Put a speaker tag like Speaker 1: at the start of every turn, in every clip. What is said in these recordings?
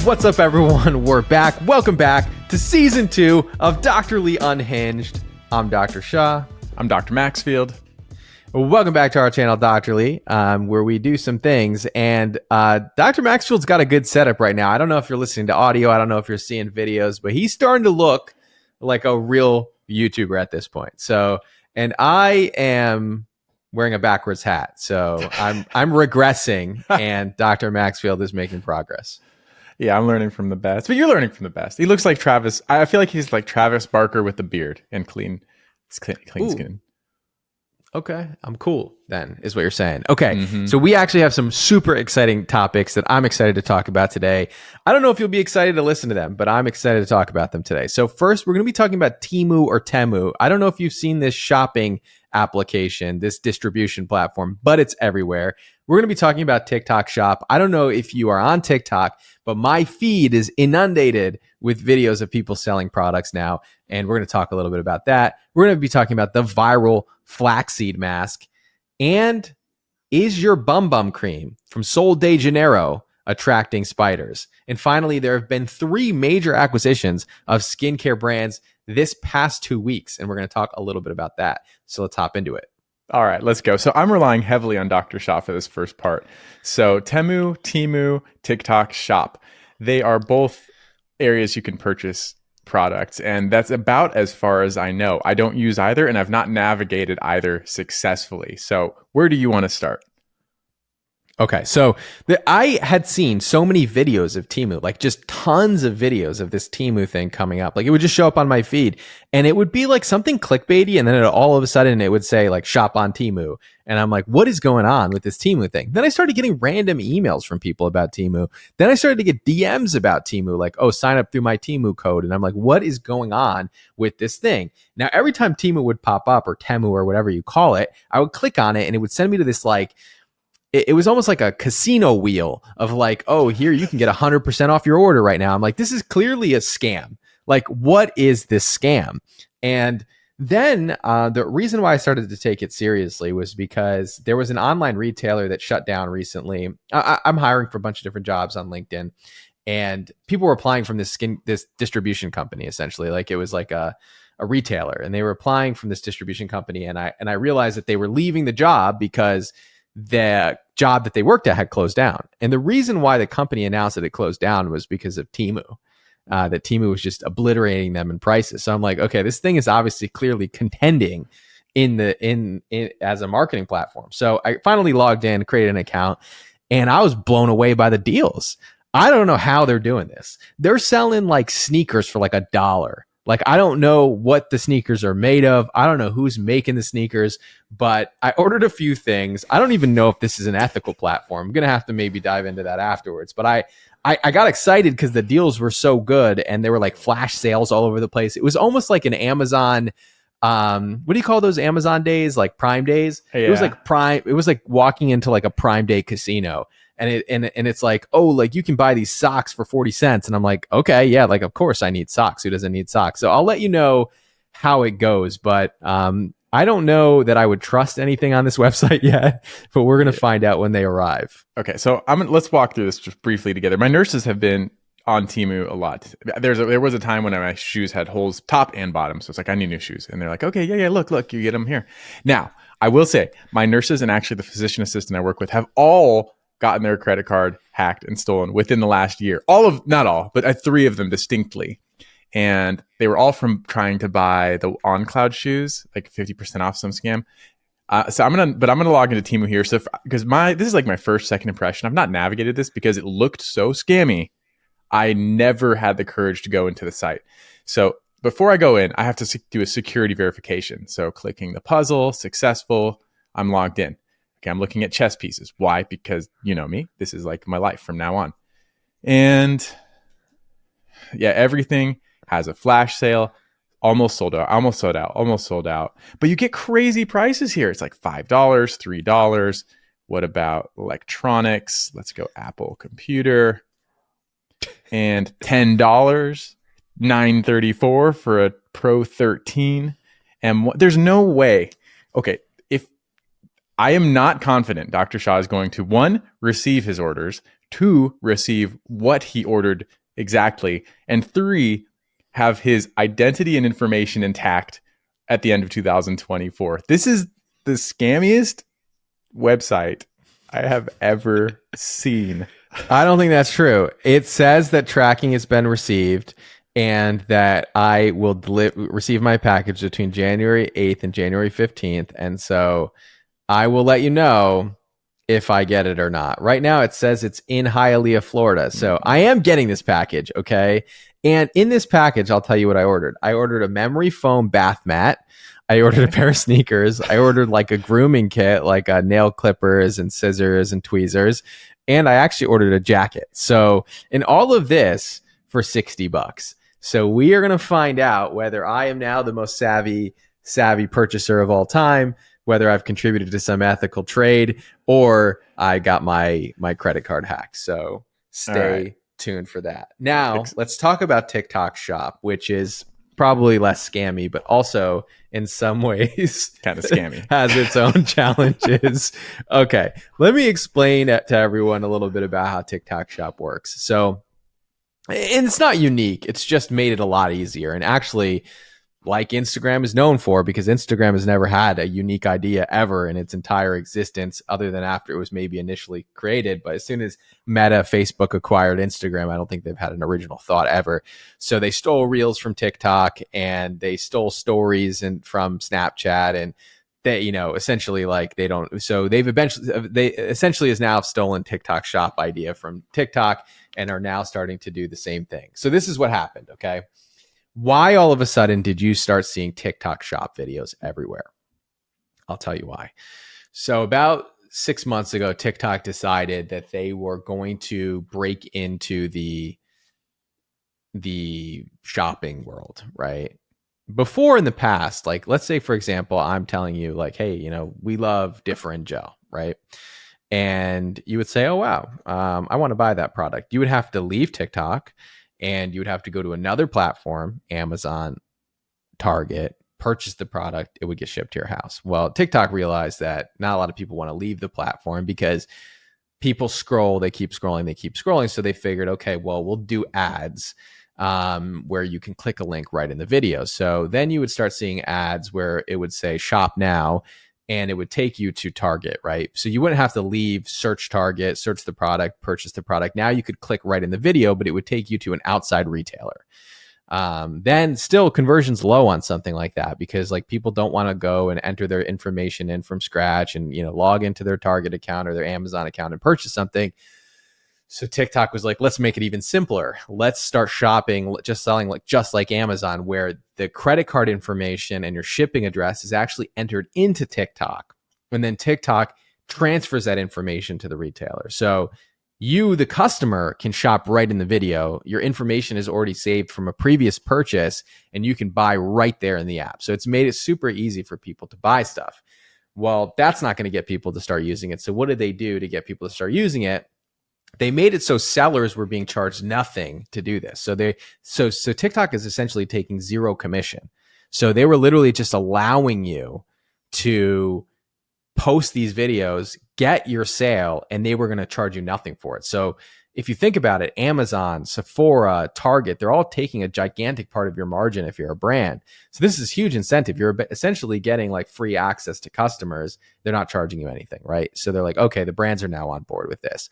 Speaker 1: What's up, everyone? We're back. Welcome back to season 2 of Dr. Lee Unhinged. I'm Dr. Shah.
Speaker 2: I'm Dr. Maxfield.
Speaker 1: Welcome back to our channel, Dr. Lee, where we do some things. And Dr. Maxfield's got a good setup right now. I don't know if you're listening to audio. I don't know if you're seeing videos, but he's starting to look like a real YouTuber at this point. So, and I am wearing a backwards hat. So I'm regressing, and Dr. Maxfield is making progress.
Speaker 2: Yeah, I'm learning from the best. But you're learning from the best. He looks like Travis. I feel like he's like Travis Barker with a beard and clean skin.
Speaker 1: Okay, I'm cool then, is what you're saying. Okay, So we actually have some super exciting topics that I'm excited to talk about today. I don't know if you'll be excited to listen to them, but I'm excited to talk about them today. So first, we're going to be talking about Temu or Temu. I don't know if you've seen this shopping application, this distribution platform, but it's everywhere. We're going to be talking about TikTok Shop. I don't know if you are on TikTok, but my feed is inundated with videos of people selling products now, and we're going to talk a little bit about that. We're going to be talking about the viral Flaxseed mask, and is your bum bum cream from Sol de Janeiro attracting spiders? And finally, there have been 3 major acquisitions of skincare brands this past 2 weeks, and we're going to talk a little bit about that. So let's hop into it.
Speaker 2: All right, let's go. So I'm relying heavily on Dr. Shah for this first part. So Temu, TikTok Shop, they are both areas you can purchase products, and that's about as far as I know. I don't use either, and I've not navigated either successfully. So where do you want to start?
Speaker 1: Okay, so I had seen so many videos of Temu, like just tons of videos of this Temu thing coming up. Like it would just show up on my feed, and it would be like something clickbaity, and then all of a sudden it would say like shop on Temu. And I'm like, what is going on with this Temu thing? Then I started getting random emails from people about Temu. Then I started to get DMs about Temu, like, oh, sign up through my Temu code. And I'm like, what is going on with this thing? Now, every time Temu would pop up, or Temu or whatever you call it, I would click on it and it would send me to this like, it was almost like a casino wheel of like, oh, here you can get 100% off your order right now. I'm like, this is clearly a scam. Like, what is this scam? And then the reason why I started to take it seriously was because there was an online retailer that shut down recently. I'm hiring for a bunch of different jobs on LinkedIn, and people were applying from this distribution company, essentially. Like it was like a retailer, and they were applying from this distribution company. And I realized that they were leaving the job because the job that they worked at had closed down. And the reason why the company announced that it closed down was because of Temu. That Temu was just obliterating them in prices. So I'm like, okay, this thing is obviously clearly contending in as a marketing platform. So I finally logged in, created an account, and I was blown away by the deals. I don't know how they're doing this. They're selling like sneakers for like $1. Like, I don't know what the sneakers are made of. I don't know who's making the sneakers, but I ordered a few things. I don't even know if this is an ethical platform. I'm going to have to maybe dive into that afterwards. But I got excited because the deals were so good, and there were like flash sales all over the place. It was almost like an Amazon, what do you call those Amazon days? Like Prime days? Yeah. It was like Prime. It was like walking into like a Prime Day casino. And it's like, oh, like you can buy these socks for 40 cents. And I'm like, okay, yeah, like, of course I need socks. Who doesn't need socks? So I'll let you know how it goes. But I don't know that I would trust anything on this website yet, but we're going to find out when they arrive.
Speaker 2: Okay, so let's walk through this just briefly together. My nurses have been on Temu a lot. There was a time when my shoes had holes top and bottom. So it's like, I need new shoes. And they're like, okay, yeah, look, you get them here. Now, I will say my nurses and actually the physician assistant I work with have all gotten their credit card hacked and stolen within the last year. Not all, but 3 of them distinctly. And they were all from trying to buy the OnCloud shoes, like 50% off some scam. So I'm gonna log into Temu here. So because this is like my second impression. I've not navigated this because it looked so scammy. I never had the courage to go into the site. So before I go in, I have to do a security verification. So clicking the puzzle, successful, I'm logged in. Okay, I'm looking at chess pieces. Why? Because you know me. This is like my life from now on. And yeah, everything has a flash sale. Almost sold out. But you get crazy prices here. It's like $5, $3. What about electronics? Let's go Apple computer. And $10, $9.34 for a Pro 13. And there's no way. Okay, if I am not confident Dr. Shah is going to, 1, receive his orders, 2, receive what he ordered exactly, and 3, have his identity and information intact at the end of 2024. This is the scammiest website I have ever seen.
Speaker 1: I don't think that's true. It says that tracking has been received and that I will receive my package between January 8th and January 15th. And so I will let you know if I get it or not. Right now, it says it's in Hialeah, Florida. So I am getting this package, okay? And in this package, I'll tell you what I ordered. I ordered a memory foam bath mat. I ordered a pair of sneakers. I ordered like a grooming kit, like nail clippers and scissors and tweezers. And I actually ordered a jacket. So in all of this for $60. So we are going to find out whether I am now the most savvy purchaser of all time, whether I've contributed to some ethical trade, or I got my credit card hacked. So stay tuned for that. Now, let's talk about TikTok Shop, which is probably less scammy, but also in some ways
Speaker 2: kind of scammy,
Speaker 1: has its own challenges. Okay, let me explain to everyone a little bit about how TikTok Shop works. So, and it's not unique. It's just made it a lot easier. And actually, like Instagram is known for, because Instagram has never had a unique idea ever in its entire existence, other than after it was maybe initially created. But as soon as Meta, Facebook acquired Instagram, I don't think they've had an original thought ever. So they stole Reels from TikTok, and they stole stories from Snapchat, and they, essentially like they don't. So they essentially has now stolen TikTok Shop idea from TikTok and are now starting to do the same thing. So this is what happened. Okay. Why all of a sudden did you start seeing TikTok Shop videos everywhere? I'll tell you why. So about 6 months ago, TikTok decided that they were going to break into the shopping world, right? Before in the past, like let's say, for example, I'm telling you like, hey, we love Different Gel, right? And you would say, oh, wow, I want to buy that product. You would have to leave TikTok and you would have to go to another platform, Amazon, Target, purchase the product. It would get shipped to your house. Well, TikTok realized that not a lot of people want to leave the platform because people scroll, they keep scrolling. So they figured, okay, well, we'll do ads where you can click a link right in the video. So then you would start seeing ads where it would say shop now, and it would take you to Target, right? So you wouldn't have to leave, search Target, search the product, purchase the product. Now you could click right in the video, but it would take you to an outside retailer. Then still conversion's low on something like that because like people don't want to go and enter their information in from scratch and, log into their Target account or their Amazon account and purchase something. So TikTok was like, let's make it even simpler. Let's start shopping, just selling just like Amazon, where the credit card information and your shipping address is actually entered into TikTok. And then TikTok transfers that information to the retailer. So you, the customer, can shop right in the video. Your information is already saved from a previous purchase, and you can buy right there in the app. So it's made it super easy for people to buy stuff. Well, that's not going to get people to start using it. So what did they do to get people to start using it? They made it so sellers were being charged nothing to do this. So TikTok is essentially taking zero commission. So they were literally just allowing you to post these videos, get your sale, and they were going to charge you nothing for it. So if you think about it, Amazon, Sephora, Target, they're all taking a gigantic part of your margin if you're a brand. So this is huge incentive. You're essentially getting like free access to customers. They're not charging you anything, right? So they're like, okay, the brands are now on board with this.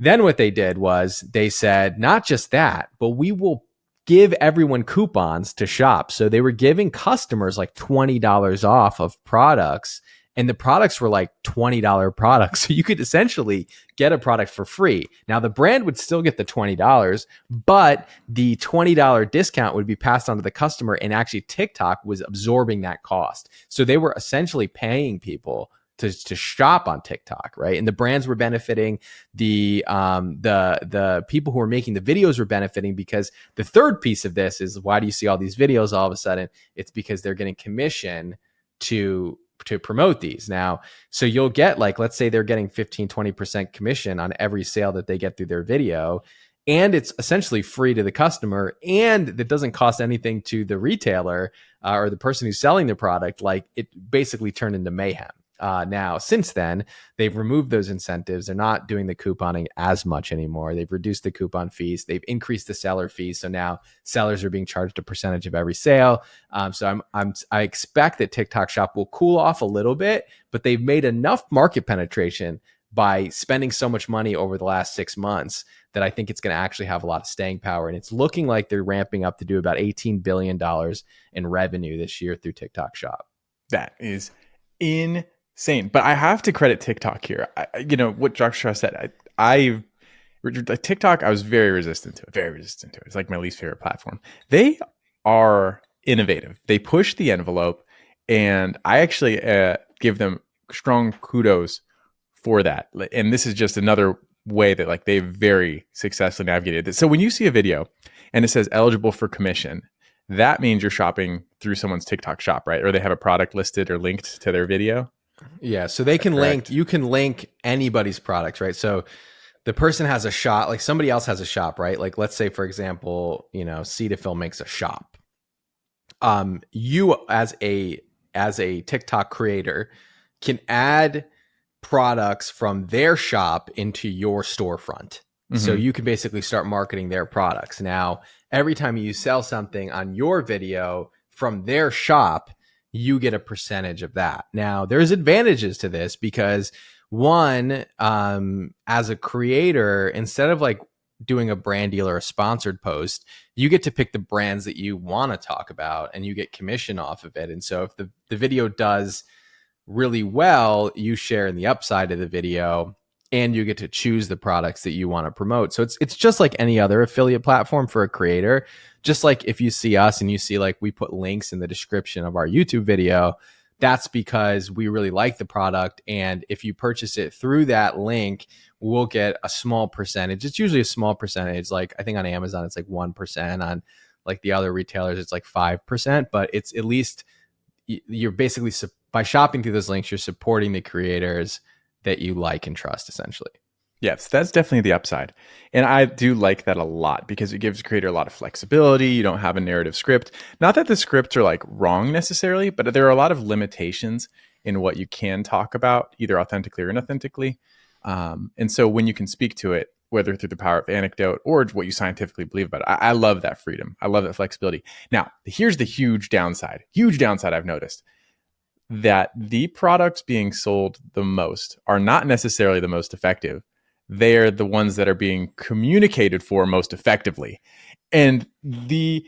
Speaker 1: Then what they did was they said, not just that, but we will give everyone coupons to shop. So they were giving customers like $20 off of products, and the products were like $20 products. So you could essentially get a product for free. Now the brand would still get the $20, but the $20 discount would be passed on to the customer, and actually TikTok was absorbing that cost. So they were essentially paying people to shop on TikTok, right? And the brands were benefiting. The people who were making the videos were benefiting, because the third piece of this is, why do you see all these videos all of a sudden? It's because they're getting commission to promote these. Now, so you'll get like, let's say they're getting 15-20% commission on every sale that they get through their video, and it's essentially free to the customer, and it doesn't cost anything to the retailer or the person who's selling the product. Like, it basically turned into mayhem. Now, since then, they've removed those incentives. They're not doing the couponing as much anymore. They've reduced the coupon fees. They've increased the seller fees. So now sellers are being charged a percentage of every sale. I expect that TikTok Shop will cool off a little bit, but they've made enough market penetration by spending so much money over the last 6 months that I think it's going to actually have a lot of staying power. And it's looking like they're ramping up to do about $18 billion in revenue this year through TikTok Shop.
Speaker 2: That is insane. But I have to credit TikTok here. What Joshua said, TikTok, I was very resistant to it. It's like my least favorite platform. They are innovative. They push the envelope, and I actually give them strong kudos for that. And this is just another way that like they very successfully navigated this. So when you see a video and it says eligible for commission, that means you're shopping through someone's TikTok shop, right? Or they have a product listed or linked to their video.
Speaker 1: Yeah. So they can link, you can link anybody's products, right? So the person has a shop, like somebody else has a shop, right? Like let's say, for example, Cetaphil makes a shop. You as a TikTok creator can add products from their shop into your storefront. Mm-hmm. So you can basically start marketing their products. Now, every time you sell something on your video from their shop, you get a percentage of that. Now, there's advantages to this because one, as a creator, instead of like doing a brand deal or a sponsored post, you get to pick the brands that you want to talk about and you get commission off of it. And so if the video does really well, you share in the upside of the video and you get to choose the products that you want to promote. So it's just like any other affiliate platform for a creator. Just like if you see us and you see like we put links in the description of our YouTube video, that's because we really like the product. And if you purchase it through that link, we'll get a small percentage. It's usually a small percentage. Like I think on Amazon, it's like 1%. On like the other retailers, it's like 5%. But it's at least you're basically, by shopping through those links, you're supporting the creators that you like and trust, essentially.
Speaker 2: Yes, that's definitely the upside. And I do like that a lot because it gives the creator a lot of flexibility. You don't have a narrative script. Not that the scripts are like wrong necessarily, but there are a lot of limitations in what you can talk about, either authentically or inauthentically. And so when you can speak to it, whether through the power of anecdote or what you scientifically believe about it, I love that freedom. I love that flexibility. Now, here's the huge downside I've noticed. That the products being sold the most are not necessarily the most effective. They're the ones that are being communicated for most effectively. And oh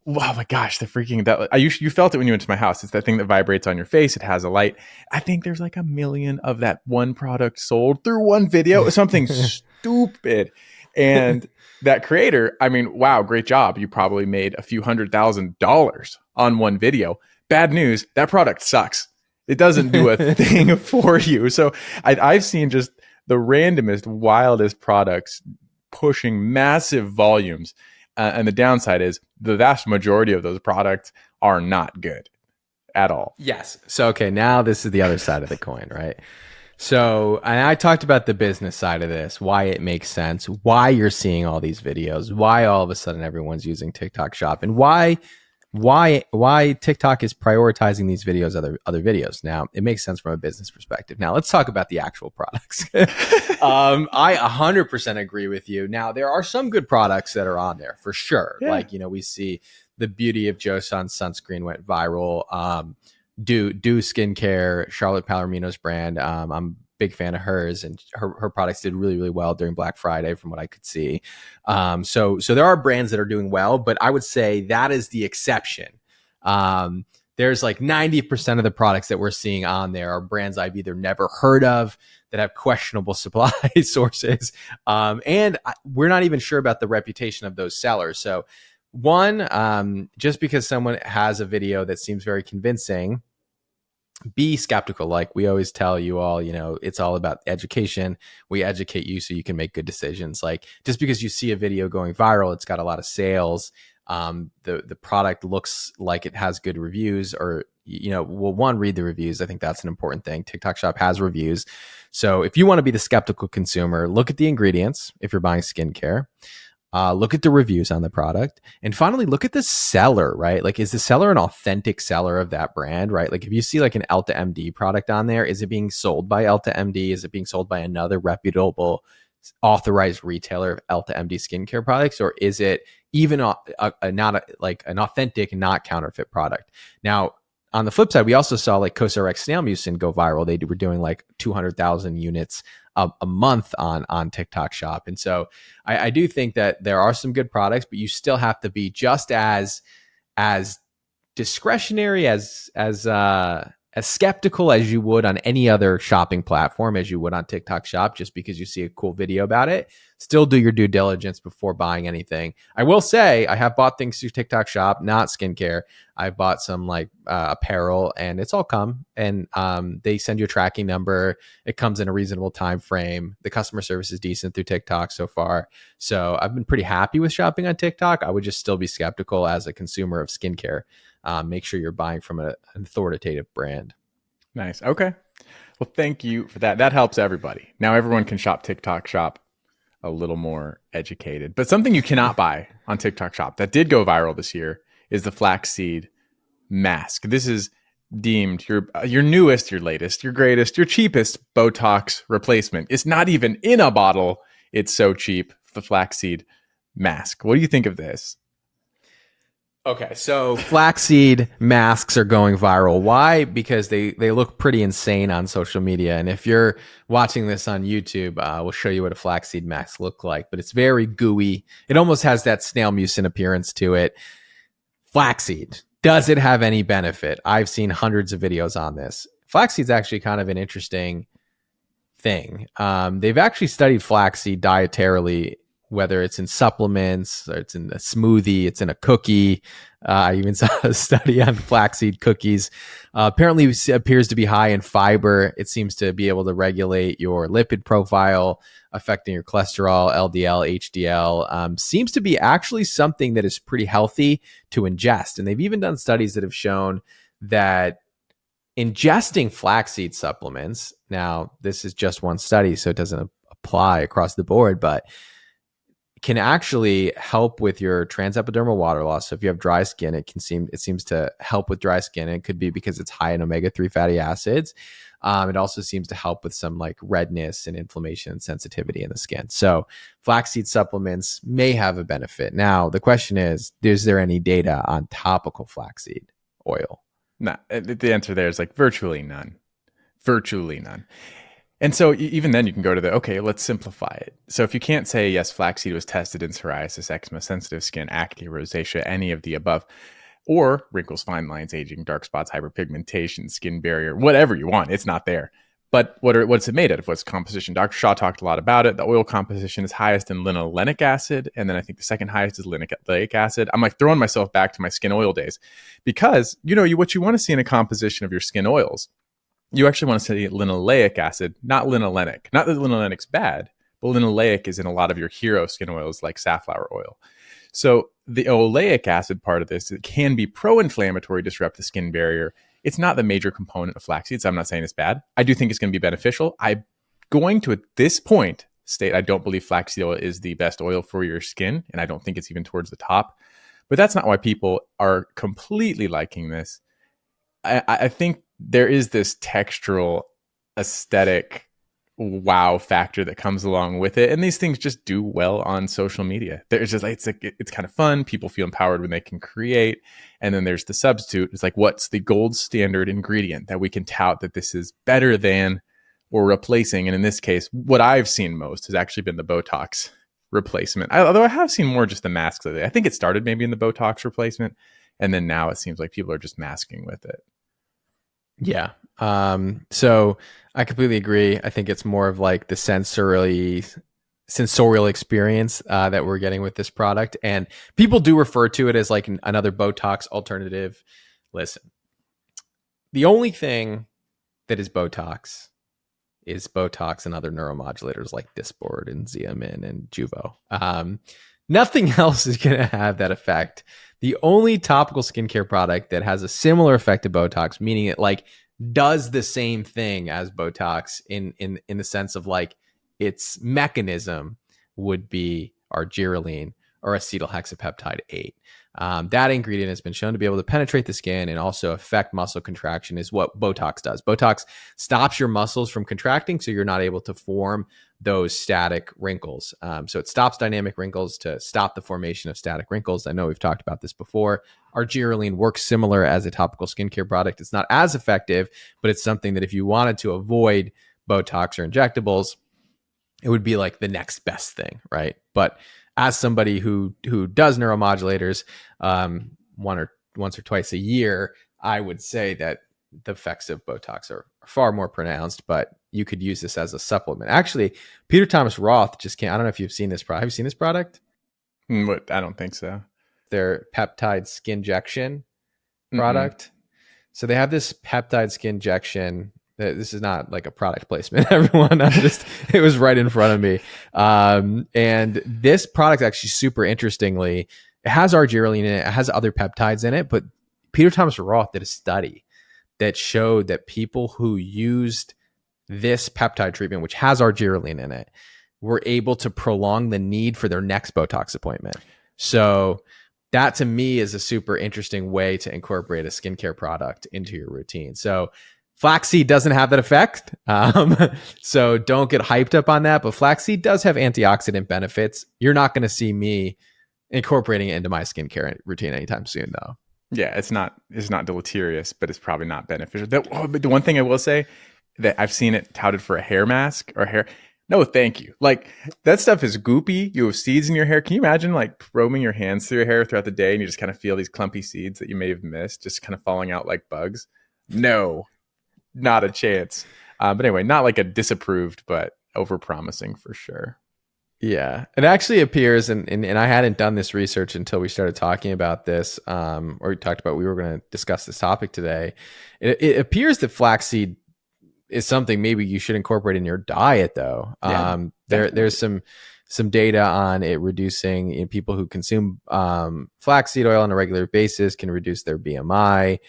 Speaker 2: my gosh, you felt it when you went to my house. It's that thing that vibrates on your face. It has a light. I think there's like 1 million of that one product sold through one video, something stupid. And that creator, I mean, wow, great job. You probably made a few $100,000 on one video. Bad news, that product sucks. It doesn't do a thing for you. So I've seen just the randomest, wildest products pushing massive volumes. And the downside is the vast majority of those products are not good at all.
Speaker 1: Yes. So, okay, now this is the other side of the coin, right? So, and I talked about the business side of this, why it makes sense, why you're seeing all these videos, why all of a sudden everyone's using TikTok Shop, and why TikTok is prioritizing these videos other videos. Now, it makes sense from a business perspective. Now, let's talk about the actual products. I 100% agree with you. Now, there are some good products that are on there for sure. Yeah. Like, we see the Beauty of Joseon sunscreen went viral. Do Skincare, Charlotte Palomino's brand. I'm a big fan of hers, and her products did really, really well during Black Friday from what I could see. So there are brands that are doing well, but I would say that is the exception. There's like 90% of the products that we're seeing on there are brands I've either never heard of, that have questionable supply sources. And we're not even sure about the reputation of those sellers. So one, just because someone has a video that seems very convincing, be skeptical. Like we always tell you all, it's all about education. We educate you so you can make good decisions. Like just because you see a video going viral, it's got a lot of sales. The product looks like it has good reviews, or, one, read the reviews. I think that's an important thing. TikTok Shop has reviews. So if you want to be the skeptical consumer, look at the ingredients if you're buying skincare. Look at the reviews on the product, and finally look at the seller, right? Like, is the seller an authentic seller of that brand, right? Like, if you see like an Elta MD product on there, is it being sold by Elta MD? Is it being sold by another reputable authorized retailer of Elta MD skincare products, or is it even like an authentic, not counterfeit product? Now, on the flip side, we also saw like CosRX snail mucin go viral. They were doing like 200,000 units a month on TikTok Shop. And so I do think that there are some good products, but you still have to be just as discretionary, as skeptical as you would on any other shopping platform as you would on TikTok Shop. Just because you see a cool video about it, still do your due diligence before buying anything. I will say I have bought things through TikTok Shop, not skincare. I bought some like apparel, and it's all come, and they send you a tracking number. It comes in a reasonable time frame. The customer service is decent through TikTok so far, so I've been pretty happy with shopping on TikTok. I would just still be skeptical as a consumer of skincare. Make sure you're buying from an authoritative brand.
Speaker 2: Nice. Okay. Well, thank you for that. That helps everybody. Now everyone can shop TikTok Shop a little more educated. But something you cannot buy on TikTok Shop that did go viral this year is the Flaxseed mask. This is deemed your newest, your latest, your greatest, your cheapest Botox replacement. It's not even in a bottle. It's so cheap. The Flaxseed mask. What do you think of this?
Speaker 1: Okay, so flaxseed masks are going viral. Why? Because they look pretty insane on social media. And if you're watching this on YouTube, we'll show you what a flaxseed mask look like. But it's very gooey. It almost has that snail mucin appearance to it. Flaxseed. Does it have any benefit? I've seen hundreds of videos on this. Flaxseed's actually kind of an interesting thing. They've actually studied flaxseed dietarily, whether it's in supplements or it's in a smoothie, it's in a cookie. I even saw a study on flaxseed cookies. Apparently it appears to be high in fiber. It seems to be able to regulate your lipid profile, affecting your cholesterol, LDL, HDL. Seems to be actually something that is pretty healthy to ingest. And they've even done studies that have shown that ingesting flaxseed supplements, now this is just one study, so it doesn't apply across the board, but can actually help with your transepidermal water loss. So if you have dry skin, it seems to help with dry skin. And it could be because it's high in omega-3 fatty acids. It also seems to help with some like redness and inflammation and sensitivity in the skin. So flaxseed supplements may have a benefit. Now, the question is there any data on topical flaxseed oil?
Speaker 2: No, the answer there is like virtually none. Virtually none. And so even then you can go to okay, let's simplify it. So if you can't say, yes, flaxseed was tested in psoriasis, eczema, sensitive skin, acne, rosacea, any of the above, or wrinkles, fine lines, aging, dark spots, hyperpigmentation, skin barrier, whatever you want, it's not there. But what's it made out of? What's composition? Dr. Shaw talked a lot about it. The oil composition is highest in linolenic acid. And then I think the second highest is linoleic acid. I'm like throwing myself back to my skin oil days because, what you want to see in a composition of your skin oils, you actually want to see linoleic acid, not linolenic. Not that linolenic's bad, but linoleic is in a lot of your hero skin oils like safflower oil. So the oleic acid part of this, it can be pro-inflammatory, disrupt the skin barrier. It's not the major component of flaxseed, so I'm not saying it's bad. I do think it's going to be beneficial. I'm going to, at this point, state I don't believe flaxseed oil is the best oil for your skin, and I don't think it's even towards the top. But that's not why people are completely liking this. I think there is this textural aesthetic wow factor that comes along with it. And these things just do well on social media. There's just like, it's kind of fun. People feel empowered when they can create. And then there's the substitute. It's like, what's the gold standard ingredient that we can tout that this is better than or replacing? And in this case, what I've seen most has actually been the Botox replacement. Although I have seen more just the masks lately. I think it started maybe in the Botox replacement. And then now it seems like people are just masking with it.
Speaker 1: Yeah. So I completely agree. I think it's more of like the sensorial experience that we're getting with this product. And people do refer to it as like another Botox alternative. Listen, the only thing that is Botox and other neuromodulators like Dysport and Xeomin and Juvo. Nothing else is going to have that effect. The only topical skincare product that has a similar effect to Botox, meaning it like does the same thing as Botox in the sense of like its mechanism, would be argireline, or acetylhexapeptide 8. That ingredient has been shown to be able to penetrate the skin and also affect muscle contraction, is what Botox does. Botox stops your muscles from contracting, so you're not able to form those static wrinkles. So it stops dynamic wrinkles to stop the formation of static wrinkles. I know we've talked about this before. Argireline works similar as a topical skincare product. It's not as effective, but it's something that if you wanted to avoid Botox or injectables, it would be like the next best thing, right? But as somebody who does neuromodulators once or twice a year, I would say that the effects of Botox are far more pronounced, but you could use this as a supplement. Actually, Peter Thomas Roth just came. I don't know if you've seen this product. Have you seen this product?
Speaker 2: What? I don't think so.
Speaker 1: Their peptide skin injection product. So they have this peptide skin injection. This is not like a product placement, everyone. It was right in front of me. And this product actually super interestingly, it has argireline in it. It has other peptides in it, but Peter Thomas Roth did a study that showed that people who used this peptide treatment, which has argireline in it, were able to prolong the need for their next Botox appointment. So that to me is a super interesting way to incorporate a skincare product into your routine. So flaxseed doesn't have that effect. So don't get hyped up on that. But flaxseed does have antioxidant benefits. You're not going to see me incorporating it into my skincare routine anytime soon, though.
Speaker 2: Yeah, it's not deleterious, but it's probably not beneficial. But the one thing I will say that I've seen it touted for a hair mask or hair. No, thank you. Like that stuff is goopy. You have seeds in your hair. Can you imagine like roaming your hands through your hair throughout the day and you just kind of feel these clumpy seeds that you may have missed just kind of falling out like bugs? No, not a chance. But anyway, not like a disapproved, but overpromising for sure.
Speaker 1: Yeah, it actually appears, and I hadn't done this research until we started talking about this, or we talked about we were going to discuss this topic today. It appears that flaxseed is something maybe you should incorporate in your diet, though. Yeah, there's some data on it reducing people who consume flaxseed oil on a regular basis can reduce their BMI,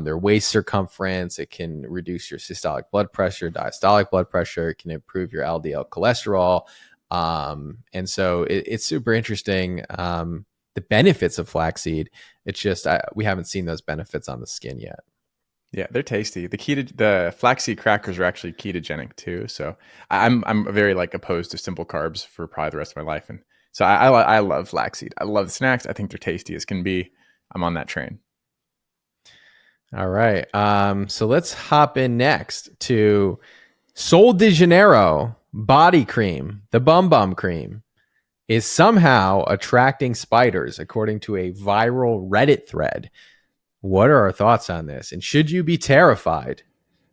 Speaker 1: their waist circumference. It can reduce your systolic blood pressure, diastolic blood pressure. It can improve your LDL cholesterol. And so it's super interesting. The benefits of flaxseed. It's just we haven't seen those benefits on the skin yet.
Speaker 2: Yeah, they're tasty. The flaxseed crackers are actually ketogenic too. So I'm very like opposed to simple carbs for probably the rest of my life. And so I love flaxseed. I love the snacks. I think they're tasty as can be. I'm on that train.
Speaker 1: All right. So let's hop in next to Sol de Janeiro body cream. The Bum Cream is somehow attracting spiders, according to a viral Reddit thread. What are our thoughts on this? And should you be terrified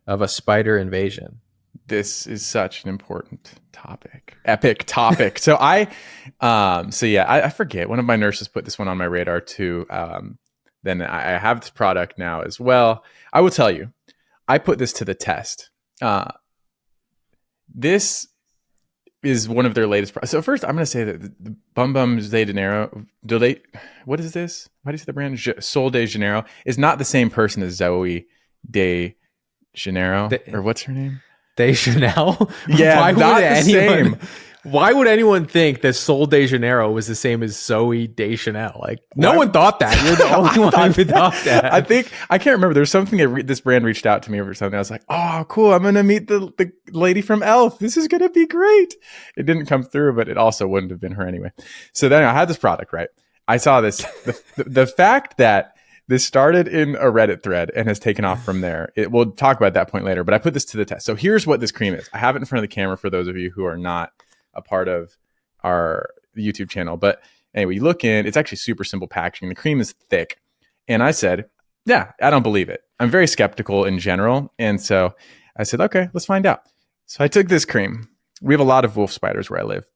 Speaker 1: of a spider invasion?
Speaker 2: This is such an important topic. Epic topic. So I forget. One of my nurses put this one on my radar too. Then I have this product now as well. I will tell you, I put this to the test. This is one of their latest products. So first, I'm going to say that the Bum de Janeiro, what is this? Why do you say the brand? Sol de Janeiro is not the same person as Zoe de Janeiro, or what's her name?
Speaker 1: De Chanel?
Speaker 2: Yeah,
Speaker 1: Why would anyone think that Sol de Janeiro was the same as Zoe de Chanel? Like, no one thought that. You're the only one who thought that.
Speaker 2: I can't remember. There's something that this brand reached out to me over something. I was like, oh, cool. I'm going to meet the lady from Elf. This is going to be great. It didn't come through, but it also wouldn't have been her anyway. So then I had this product, right? I saw this. The fact that this started in a Reddit thread and has taken off from there. We'll talk about that point later, but I put this to the test. So here's what this cream is. I have it in front of the camera for those of you who are not a part of our YouTube channel. But anyway, you look in, it's actually super simple packaging. The cream is thick. And I said, yeah, I don't believe it. I'm very skeptical in general. And so I said, okay, let's find out. So I took this cream. We have a lot of wolf spiders where I live.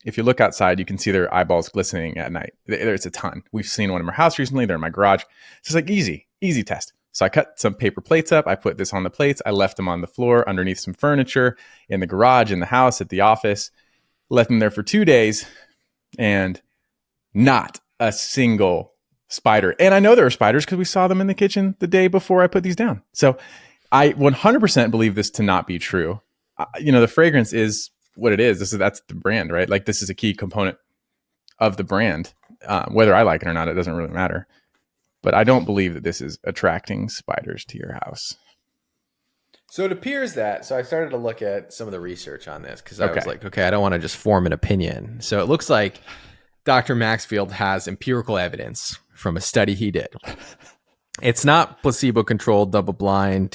Speaker 2: If you look outside, you can see their eyeballs glistening at night. There's a ton. We've seen one in our house recently. They're in my garage. So it's like easy test. So I cut some paper plates up. I put this on the plates. I left them on the floor underneath some furniture in the garage, in the house, at the office. Left them there for 2 days and not a single spider. And I know there are spiders because we saw them in the kitchen the day before I put these down. So I 100% believe this to not be true. The fragrance is what it is. That's the brand, right? Like this is a key component of the brand. Whether I like it or not, it doesn't really matter. But I don't believe that this is attracting spiders to your house.
Speaker 1: So it appears that, so I started to look at some of the research on this because I was
Speaker 2: Okay.
Speaker 1: like, okay, I don't want to just form an opinion. So it looks like Dr. Maxfield has empirical evidence from a study he did. It's not placebo-controlled, double-blind,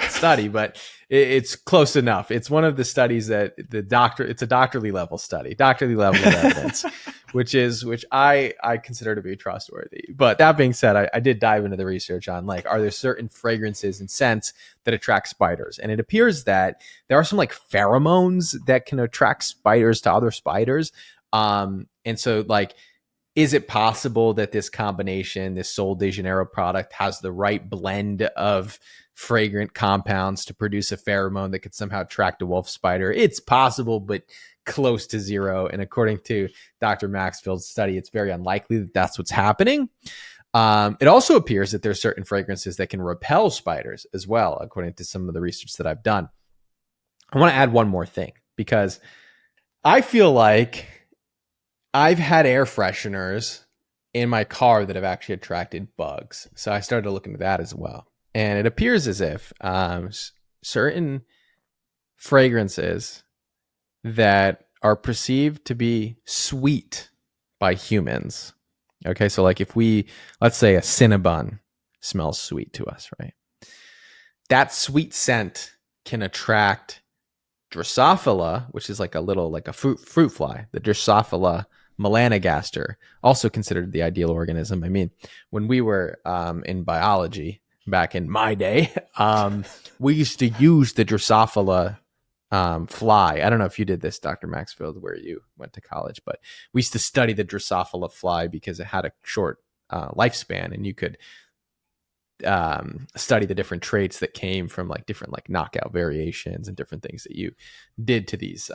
Speaker 1: study, but it's close enough. It's one of the studies that it's a doctorly level study, doctorly level of evidence, which I consider to be trustworthy. But that being said, I did dive into the research on like, are there certain fragrances and scents that attract spiders? And it appears that there are some like pheromones that can attract spiders to other spiders. And so like, is it possible that this combination, this Sol de Janeiro product, has the right blend of fragrant compounds to produce a pheromone that could somehow attract a wolf spider? It's possible, but close to zero. And according to Dr. Maxfield's study, it's very unlikely that that's what's happening. It also appears that there's certain fragrances that can repel spiders as well, according to some of the research that I've done. I want to add one more thing because I feel like I've had air fresheners in my car that have actually attracted bugs. So I started to look into that as well. And it appears as if certain fragrances that are perceived to be sweet by humans. Okay, so like if let's say a Cinnabon smells sweet to us, right? That sweet scent can attract Drosophila, which is like a fruit fly, the Drosophila melanogaster, also considered the ideal organism. I mean, when we were in biology back in my day, we used to use the Drosophila fly. I don't know if you did this, Dr. Maxfield, where you went to college, but we used to study the Drosophila fly because it had a short lifespan, and you could study the different traits that came from like different like knockout variations and different things that you did to these.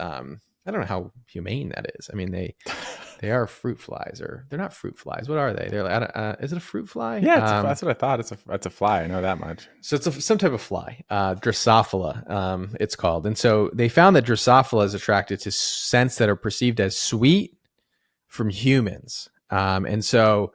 Speaker 1: I don't know how humane that is. I mean, they are fruit flies, or they're not fruit flies. What are they? They're like, is it a fruit fly?
Speaker 2: Yeah, that's what I thought. It's a fly. I know that much.
Speaker 1: So it's some type of fly, Drosophila, it's called. And so they found that Drosophila is attracted to scents that are perceived as sweet from humans. And so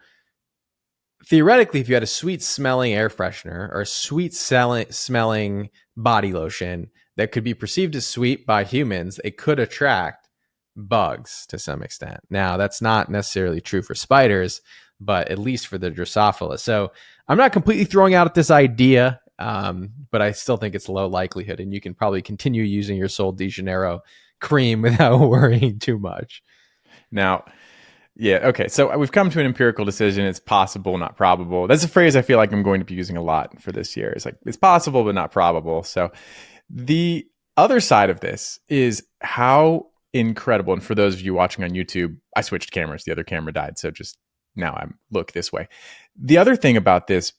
Speaker 1: theoretically, if you had a sweet smelling air freshener or a sweet smelling body lotion that could be perceived as sweet by humans, it could attract bugs to some extent. Now, that's not necessarily true for spiders, but at least for the Drosophila. So I'm not completely throwing out this idea, but I still think it's low likelihood, and you can probably continue using your Sol de Janeiro cream without worrying too much.
Speaker 2: Now, yeah, okay. So we've come to an empirical decision. It's possible, not probable. That's a phrase I feel like I'm going to be using a lot for this year. It's like, it's possible, but not probable. So the other side of this is how incredible. And for those of you watching on YouTube, I switched cameras. The other camera died. So just now I look this way. The other thing about this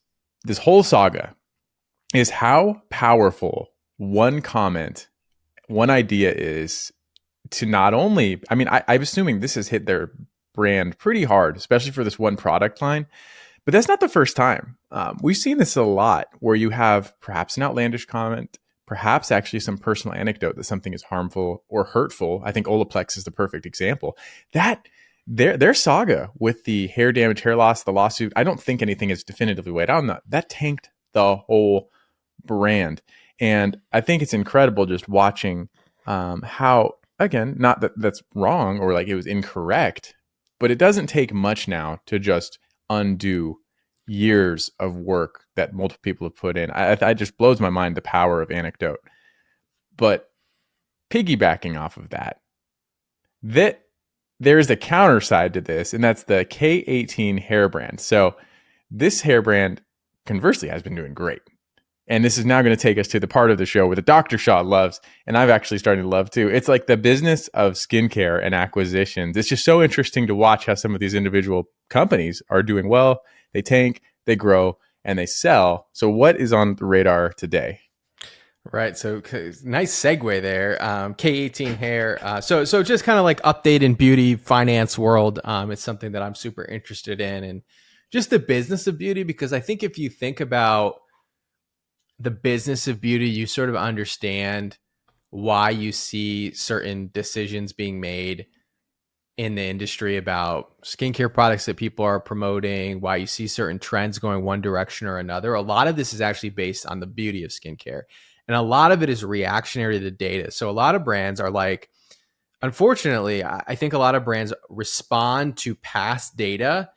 Speaker 2: whole saga is how powerful one comment, one idea is to not only, I mean, I'm assuming this has hit their brand pretty hard, especially for this one product line. But that's not the first time. We've seen this a lot where you have perhaps an outlandish comment, perhaps actually some personal anecdote that something is harmful or hurtful. I think Olaplex is the perfect example. That their saga with the hair damage, hair loss, the lawsuit, I don't think anything is definitively weighed out on that. That tanked the whole brand. And I think it's incredible just watching how, again, not that that's wrong or like it was incorrect, but it doesn't take much now to just undo years of work that multiple people have put in. I just blows my mind the power of anecdote. But piggybacking off of that there's a counter side to this, and that's the K18 hair brand. So this hair brand, conversely, has been doing great. And this is now going to take us to the part of the show where the Dr. Shaw loves, and I've actually started to love too. It's like the business of skincare and acquisitions. It's just so interesting to watch how some of these individual companies are doing well. They tank, they grow, and they sell. So what is on the radar today?
Speaker 1: Right. So nice segue there. K18 hair. So just kind of like update in beauty finance world. It's something that I'm super interested in, and just the business of beauty, because I think if you think about the business of beauty, you sort of understand why you see certain decisions being made in the industry about skincare products that people are promoting, why you see certain trends going one direction or another. A lot of this is actually based on the beauty of skincare. And a lot of it is reactionary to the data. So a lot of brands are like, unfortunately, I think a lot of brands respond to past data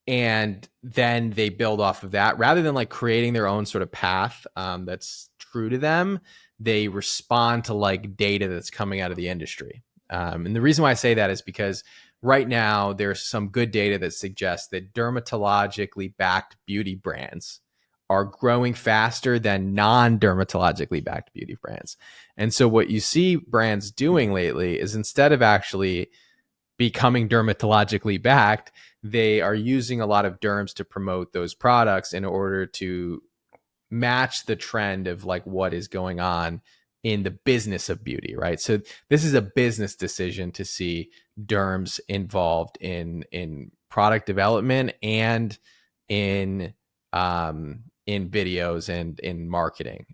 Speaker 1: and then they build off of that rather than like creating their own sort of path that's true to them. They respond to like data that's coming out of the industry. And the reason why I say that is because right now there's some good data that suggests that dermatologically backed beauty brands are growing faster than non-dermatologically backed beauty brands. And so what you see brands doing lately is instead of actually becoming dermatologically backed, they are using a lot of derms to promote those products in order to match the trend of like what is going on in the business of beauty, right? So this is a business decision to see derms involved in product development and in videos and in marketing.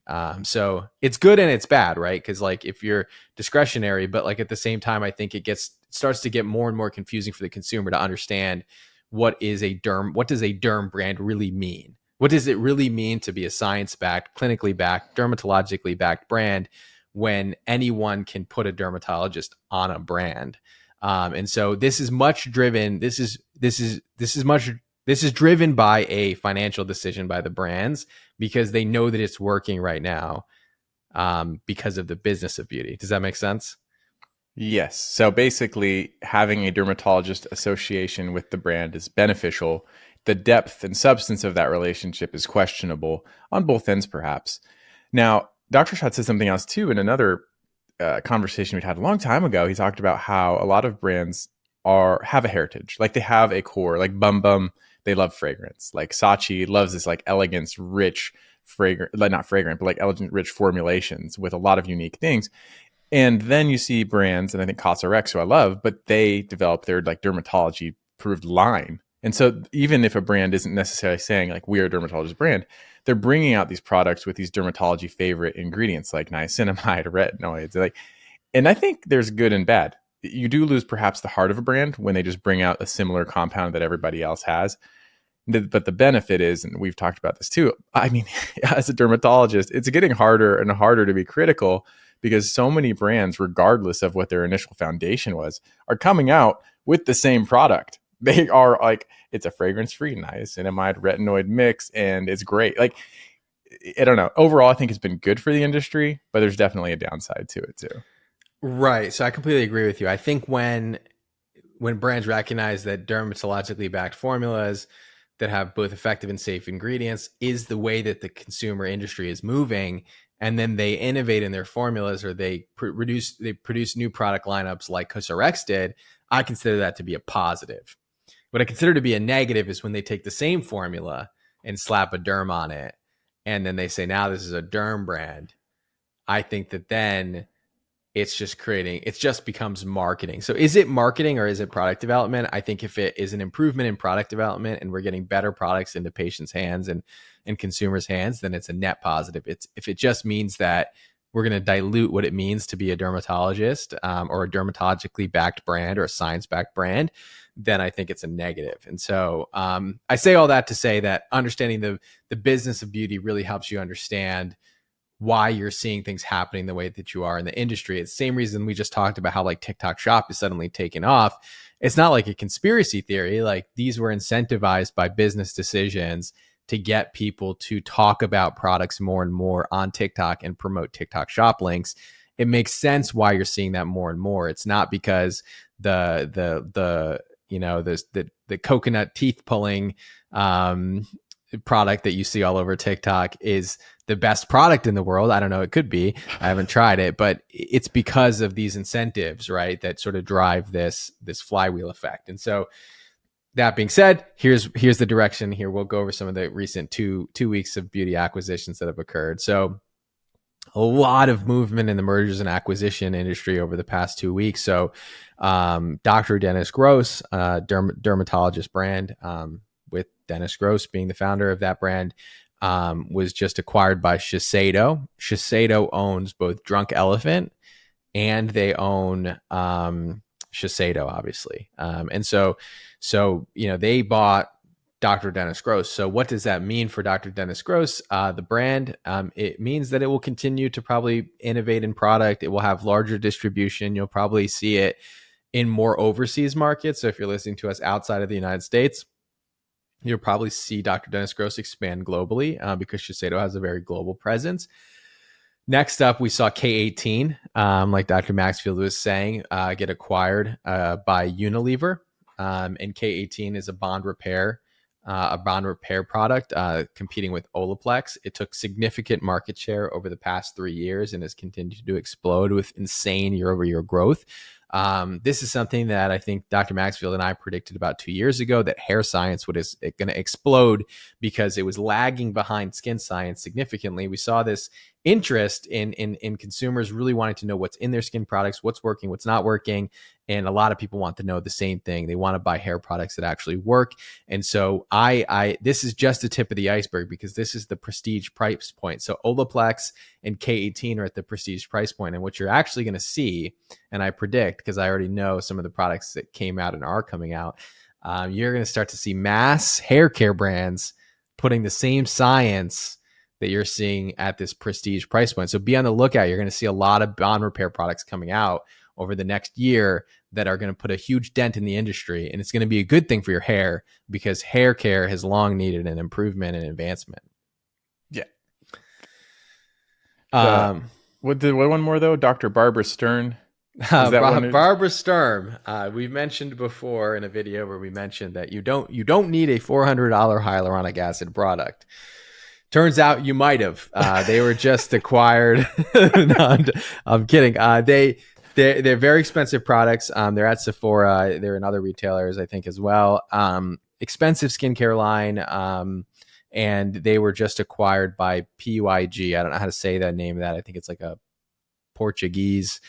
Speaker 1: So it's good and it's bad, right? Because like if you're discretionary, but like at the same time, I think it starts to get more and more confusing for the consumer to understand what does a derm brand really mean? What does it really mean to be a science-backed, clinically backed, dermatologically backed brand when anyone can put a dermatologist on a brand? And so this is much driven. This is driven by a financial decision by the brands because they know that it's working right now because of the business of beauty. Does that make sense?
Speaker 2: Yes. So basically, having a dermatologist association with the brand is beneficial. The depth and substance of that relationship is questionable on both ends, perhaps. Now, Dr. Schott said something else too in another conversation we'd had a long time ago. He talked about how a lot of brands have a heritage, like they have a core, like Bum Bum. They love fragrance. Like Saatchi loves this like elegance, rich fragrant, like not fragrant, but like elegant, rich formulations with a lot of unique things. And then you see brands, and I think Cosrx, who I love, but they develop their like dermatology proved line. And so even if a brand isn't necessarily saying like we're a dermatologist brand, they're bringing out these products with these dermatology favorite ingredients like niacinamide, retinoids, like. And I think there's good and bad. You do lose perhaps the heart of a brand when they just bring out a similar compound that everybody else has. But the benefit is, and we've talked about this too, I mean, as a dermatologist, it's getting harder and harder to be critical because so many brands, regardless of what their initial foundation was, are coming out with the same product. They are like, it's a fragrance-free niacinamide retinoid mix, and it's great. Like, I don't know. Overall, I think it's been good for the industry, but there's definitely a downside to it too.
Speaker 1: Right. So I completely agree with you. I think when brands recognize that dermatologically backed formulas that have both effective and safe ingredients is the way that the consumer industry is moving, and then they innovate in their formulas or they produce new product lineups like Cosrx did, I consider that to be a positive. What I consider to be a negative is when they take the same formula and slap a derm on it, and then they say, now this is a derm brand. I think that then it just becomes marketing. So is it marketing or is it product development? I think if it is an improvement in product development and we're getting better products into patients' hands and consumers' hands, then it's a net positive. If it just means that we're going to dilute what it means to be a dermatologist or a dermatologically backed brand or a science backed brand, then I think it's a negative. And so I say all that to say that understanding the business of beauty really helps you understand why you're seeing things happening the way that you are in the industry. It's the same reason we just talked about how like TikTok Shop is suddenly taken off. It's not like a conspiracy theory. Like these were incentivized by business decisions to get people to talk about products more and more on TikTok and promote TikTok Shop links. It makes sense why you're seeing that more and more. It's not because the coconut teeth pulling product that you see all over TikTok is the best product in the world. I don't know. It could be. I haven't tried it, but it's because of these incentives, right, that sort of drive this flywheel effect. And so that being said, here's the direction here. We'll go over some of the recent two weeks of beauty acquisitions that have occurred. So a lot of movement in the mergers and acquisition industry over the past 2 weeks. So Dr. Dennis Gross, dermatologist brand, with Dennis Gross being the founder of that brand, was just acquired by Shiseido. Shiseido owns both Drunk Elephant and they own Shiseido, obviously. So they bought Dr. Dennis Gross. So what does that mean for Dr. Dennis Gross? The brand, it means that it will continue to probably innovate in product. It will have larger distribution. You'll probably see it in more overseas markets. So if you're listening to us outside of the United States, you'll probably see Dr. Dennis Gross expand globally because Shiseido has a very global presence. Next up, we saw K18, like Dr. Maxfield was saying, get acquired by Unilever. And K18 is a bond repair product competing with Olaplex. It took significant market share over the past 3 years and has continued to explode with insane year-over-year growth. This is something that I think Dr. Maxfield and I predicted about 2 years ago, that hair science is going to explode because it was lagging behind skin science significantly. We saw this interest in consumers really wanting to know what's in their skin products, what's working, what's not working. And a lot of people want to know the same thing. They want to buy hair products that actually work. And so this is just the tip of the iceberg because this is the prestige price point. So Olaplex and K18 are at the prestige price point. And what you're actually going to see, and I predict, because I already know some of the products that came out and are coming out, you're going to start to see mass hair care brands putting the same science that you're seeing at this prestige price point. So be on the lookout. You're going to see a lot of bond repair products coming out over the next year that are going to put a huge dent in the industry. And it's going to be a good thing for your hair because hair care has long needed an improvement and advancement.
Speaker 2: Yeah. What one more though? Dr. Barbara Stern.
Speaker 1: Barbara Sturm. We've mentioned before in a video where we mentioned that you don't need a $400 hyaluronic acid product. Turns out you might have. They were just acquired. No, I'm kidding. They're very expensive products. They're at Sephora. They're in other retailers, I think, as well. Expensive skincare line. And they were just acquired by PYG. I don't know how to say that name of that. I think it's like a Portuguese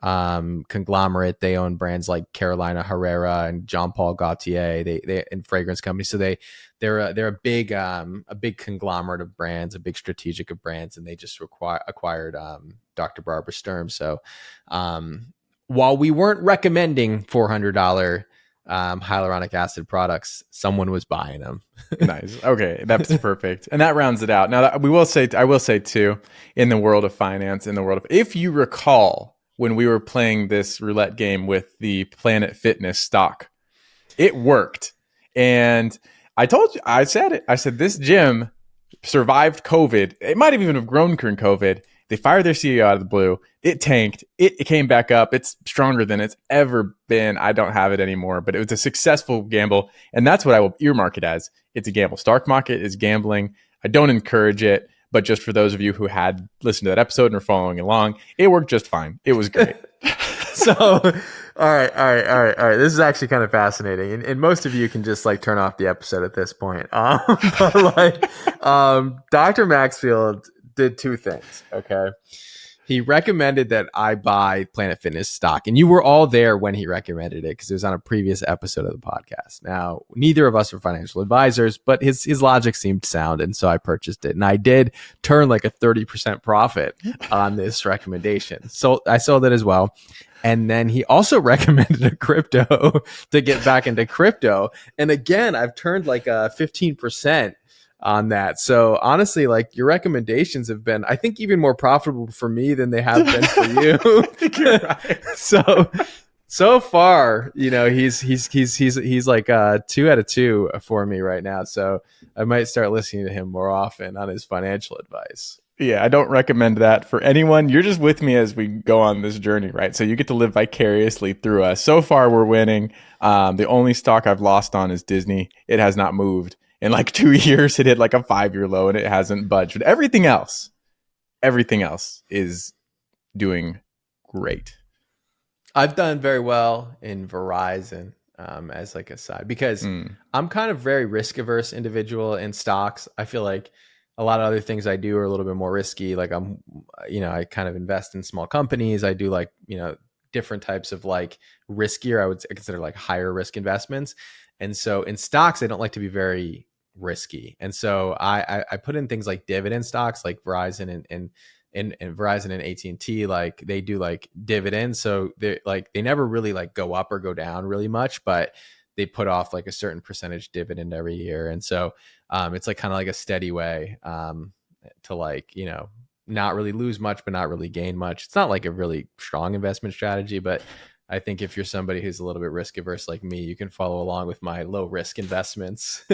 Speaker 1: conglomerate. They own brands like Carolina Herrera and Jean Paul Gaultier. They in fragrance companies. So they're a big conglomerate of brands, a big strategic of brands, and they just acquired Dr. Barbara Sturm. So while we weren't recommending $400 hyaluronic acid products, someone was buying them.
Speaker 2: Nice. Okay, that's perfect. And that rounds it out. Now, I will say too, in the world of finance, if you recall, when we were playing this roulette game with the Planet Fitness stock, it worked. And I said this gym survived COVID. It might have even grown during COVID. They fired their CEO out of the blue. It tanked. It came back up. It's stronger than it's ever been. I don't have it anymore, but it was a successful gamble. And that's what I will earmark it as. It's a gamble. Stock market is gambling. I don't encourage it. But just for those of you who had listened to that episode and are following along, it worked just fine. It was great.
Speaker 1: So, all right. This is actually kind of fascinating. And most of you can just like turn off the episode at this point. But Dr. Maxfield did two things. Okay. He recommended that I buy Planet Fitness stock, and you were all there when he recommended it because it was on a previous episode of the podcast. Now, neither of us are financial advisors, but his logic seemed sound, and so I purchased it. And I did turn like a 30% profit on this recommendation. So I sold it as well. And then he also recommended a crypto to get back into crypto. And again, I've turned like a 15% on that. So honestly, like your recommendations have been, I think, even more profitable for me than they have been for you.
Speaker 2: You're right.
Speaker 1: So far, he's like 2 out of 2 for me right now. So I might start listening to him more often on his financial advice.
Speaker 2: Yeah, I don't recommend that for anyone. You're just with me as we go on this journey, right? So you get to live vicariously through us. So far, we're winning. The only stock I've lost on is Disney. It has not moved. In like 2 years, it hit like a 5-year low and it hasn't budged. But everything else is doing great.
Speaker 1: I've done very well in Verizon as like a side because I'm kind of very risk averse individual in stocks. I feel like a lot of other things I do are a little bit more risky. Like I kind of invest in small companies. I do like, different types of like riskier, I would consider like higher risk investments. And so in stocks, I don't like to be very risky. And so I put in things like dividend stocks like Verizon and Verizon and AT&T, like they do like dividends. So they never really like go up or go down really much, but they put off like a certain percentage dividend every year. And so it's like kind of like a steady way to like, not really lose much, but not really gain much. It's not like a really strong investment strategy, but I think if you're somebody who's a little bit risk averse like me, you can follow along with my low risk investments.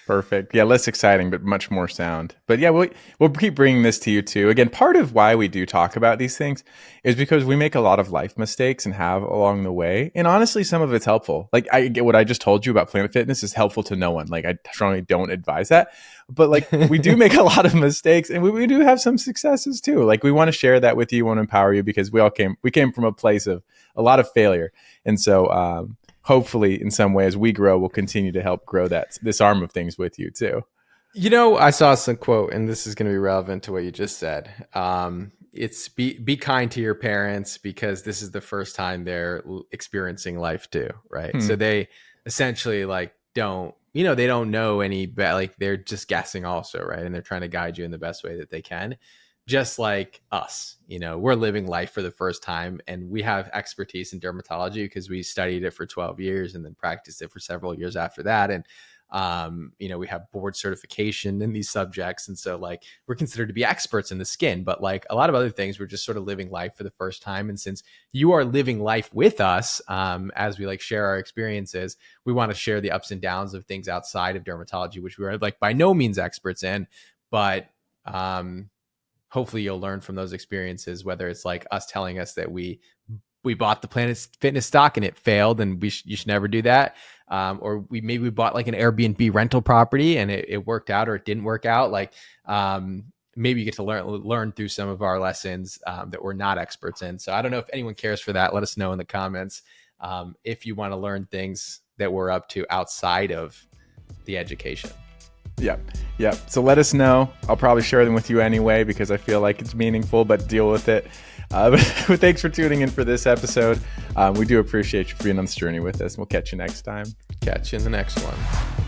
Speaker 2: Perfect. Yeah, less exciting, but much more sound. But yeah, we'll keep bringing this to you too. Again, part of why we do talk about these things is because we make a lot of life mistakes and have along the way. And honestly, some of it's helpful. Like I get what I just told you about Planet Fitness is helpful to no one. Like I strongly don't advise that. But like we do make a lot of mistakes and we do have some successes too. Like we want to share that with you, want to empower you because we came from a place of a lot of failure. And so hopefully in some way as we grow, we'll continue to help grow this arm of things with you too.
Speaker 1: I saw some quote, and this is going to be relevant to what you just said. It's be kind to your parents because this is the first time they're experiencing life too, right? So they essentially like they don't know any like they're just guessing also, right? And they're trying to guide you in the best way that they can. Just like us, we're living life for the first time and we have expertise in dermatology because we studied it for 12 years and then practiced it for several years after that. And, we have board certification in these subjects. And so like, we're considered to be experts in the skin, but like a lot of other things, we're just sort of living life for the first time. And since you are living life with us, as we like share our experiences, we want to share the ups and downs of things outside of dermatology, which we are like by no means experts in, but, hopefully you'll learn from those experiences, whether it's like us telling us that we bought the Planet Fitness stock and it failed and you should never do that. Or maybe we bought like an Airbnb rental property and it worked out or it didn't work out. Like maybe you get to learn through some of our lessons that we're not experts in. So I don't know if anyone cares for that. Let us know in the comments if you want to learn things that we're up to outside of the education.
Speaker 2: Yep. So let us know. I'll probably share them with you anyway because I feel like it's meaningful, but deal with it. But thanks for tuning in for this episode. We do appreciate you for being on this journey with us. We'll catch you next time.
Speaker 1: Catch you in the next one.